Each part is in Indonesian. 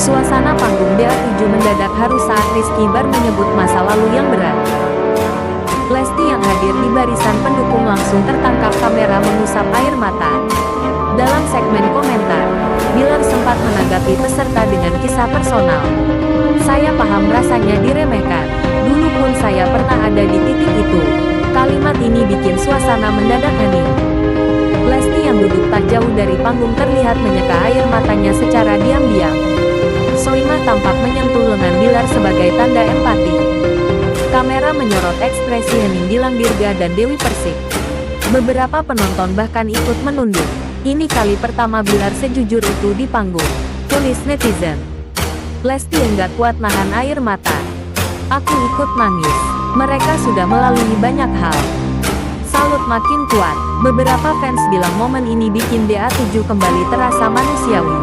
Suasana panggung DA7 mendadak haru saat Rizky Bilar menyebut masa lalu yang berat. Lesti yang hadir di barisan pendukung langsung tertangkap kamera mengusap air mata. Dalam segmen komentar, Bilar sempat menanggapi peserta dengan kisah personal. "Saya paham rasanya diremehkan. Dulu pun saya pernah ada di titik itu." Kalimat ini bikin suasana mendadak hening. Lesti yang duduk tak jauh dari panggung terlihat menyeka air matanya secara diam-diam. Soimah tampak menyentuh lengan Bilar sebagai tanda empati. Kamera menyorot ekspresi hening Gilang Dirga dan Dewi Persik. Beberapa penonton bahkan ikut menunduk. "Ini kali pertama Bilar sejujur itu di panggung," tulis netizen. Lesti enggak kuat nahan air mata. "Aku ikut nangis. Mereka sudah melalui banyak hal. Salut makin kuat." Beberapa fans bilang momen ini bikin DA7 kembali terasa manusiawi.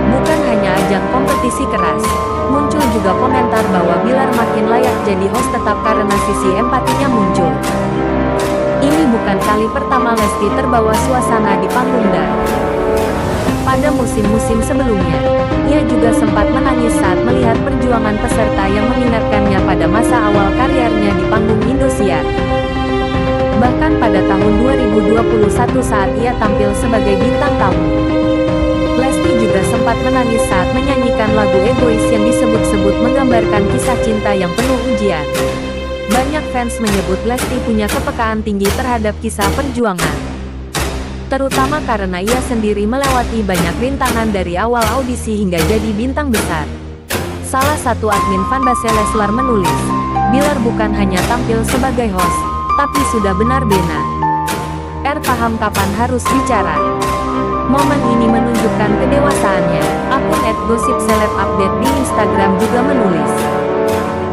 Bukan hanya ajang kompetisi keras, muncul juga komentar bahwa Bilar makin layak jadi host tetap karena sisi empatinya muncul. Ini bukan kali pertama Lesti terbawa suasana di panggung DA. Pada musim-musim sebelumnya, ia juga sempat menangis saat melihat perjuangan peserta yang mengingatkannya pada masa awal karirnya di panggung Indosiar. Bahkan pada tahun 2021 saat ia tampil sebagai bintang tamu, Lesti juga sempat menangis saat menyanyikan lagu Egois yang disebut-sebut menggambarkan kisah cinta yang penuh ujian. Banyak fans menyebut Lesti punya kepekaan tinggi terhadap kisah perjuangan, terutama karena ia sendiri melewati banyak rintangan dari awal audisi hingga jadi bintang besar. Salah satu admin fanbase Leslar menulis, "Bilar bukan hanya tampil sebagai host, tapi sudah benar-benar paham kapan harus bicara." Momen ini menunjukkan kedewasaannya. Akun @gossipselebupdate di Instagram juga menulis,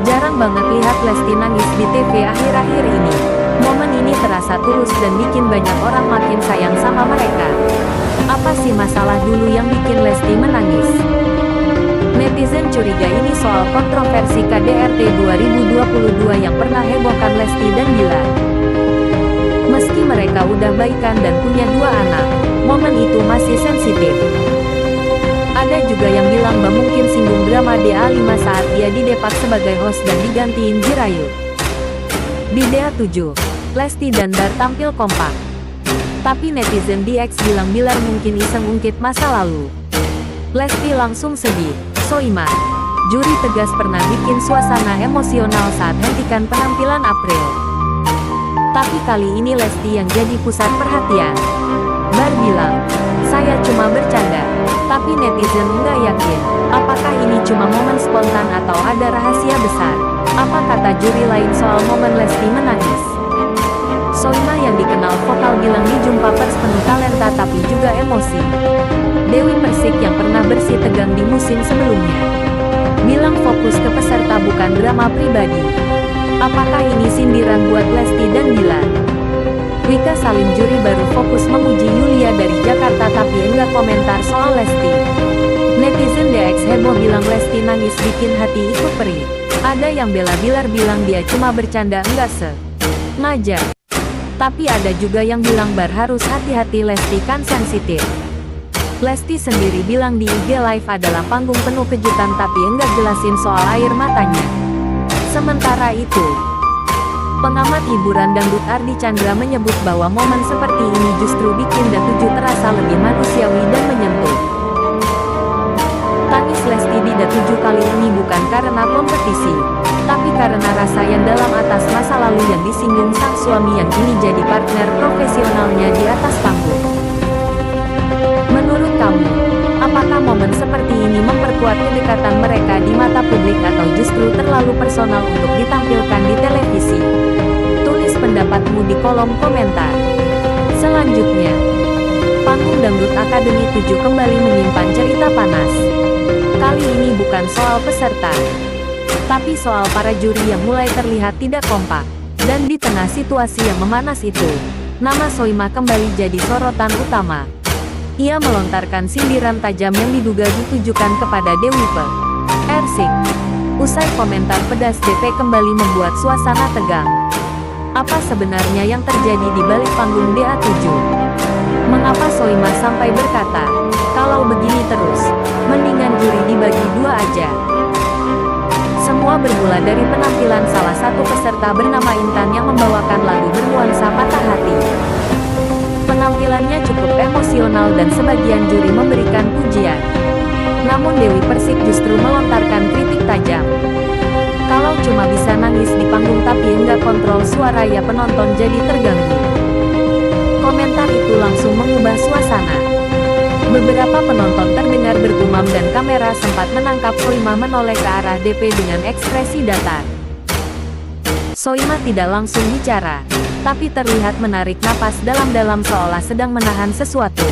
"Jarang banget lihat Lesti nangis di TV akhir-akhir ini. Momen ini terasa tulus dan bikin banyak orang makin sayang sama mereka. Apa sih masalah dulu yang bikin Lesti menangis?" Netizen curiga ini soal kontroversi KDRT 2022 yang pernah hebohkan Lesti dan Bilar. Meski mereka udah baikan dan punya 2 anak, momen itu masih sensitif. Ada juga yang bilang bahwa mungkin singgung drama DA5 saat dia didepak sebagai host dan digantiin Jirayu. Di DA7, Lesti dan Bilar tampil kompak. Tapi netizen di X bilang Bilar mungkin iseng ungkit masa lalu. Lesti langsung sedih. Soimah, juri tegas pernah bikin suasana emosional saat hentikan penampilan April. Tapi kali ini Lesti yang jadi pusat perhatian. Bilar bilang, "Saya cuma bercanda." Tapi netizen nggak yakin. Apakah ini cuma momen spontan atau ada rahasia besar? Apa kata juri lain soal momen Lesti menangis? Soimah yang dikenal vokal bilang di jumpa pers penuh talenta tapi juga emosi. Dewi Persik yang pernah bersih tegang di musim sebelumnya bilang fokus ke peserta bukan drama pribadi. Apakah ini sindiran buat Lesti dan Bilar? Wika Salim juri baru fokus memuji Yulia dari Jakarta tapi enggak komentar soal Lesti. Netizen DX heboh bilang Lesti nangis bikin hati ikut perih. Ada yang bela Bilar bilang dia cuma bercanda enggak sengaja. Tapi ada juga yang bilang Bilar harus hati-hati Lesti kan sensitif. Lesti sendiri bilang di IG Live adalah panggung penuh kejutan tapi enggak jelasin soal air matanya. Sementara itu, pengamat hiburan dangdut Ardi Chandra menyebut bahwa momen seperti ini justru bikin DA7 terasa lebih manusiawi dan menyentuh. Tangis Lesti di DA7 kali ini bukan karena kompetisi, tapi karena rasa yang dalam atas masa lalu yang disinggung sang suami yang kini jadi partner profesionalnya di atas panggung. Menurut kamu, apakah momen seperti ini memperkuat kedekatan mereka di mata publik atau justru terlalu personal untuk ditampilkan di televisi? Tulis pendapatmu di kolom komentar. Selanjutnya, panggung Dangdut Akademi 7 kembali menyimpan cerita panas. Kali ini bukan soal peserta, tapi soal para juri yang mulai terlihat tidak kompak. Dan di tengah situasi yang memanas itu, nama Soimah kembali jadi sorotan utama. Ia melontarkan sindiran tajam yang diduga ditujukan kepada Dewi Persik. Usai komentar pedas DP kembali membuat suasana tegang. Apa sebenarnya yang terjadi di balik panggung DA7? Mengapa Soimah sampai berkata, "Kalau begini terus, mendingan dibagi dua aja. Semua bermula dari penampilan salah satu peserta bernama Intan yang membawakan lagu bernuansa patah hati. Penampilannya cukup emosional dan sebagian juri memberikan pujian. Namun Dewi Persik justru melontarkan kritik tajam. Kalau cuma bisa nangis di panggung tapi enggak kontrol suara ya penonton jadi terganggu. Komentar itu langsung mengubah suasana. Beberapa penonton terdengar bergumam dan kamera sempat menangkap Soimah menoleh ke arah DP dengan ekspresi datar. Soimah tidak langsung bicara, tapi terlihat menarik napas dalam-dalam seolah sedang menahan sesuatu.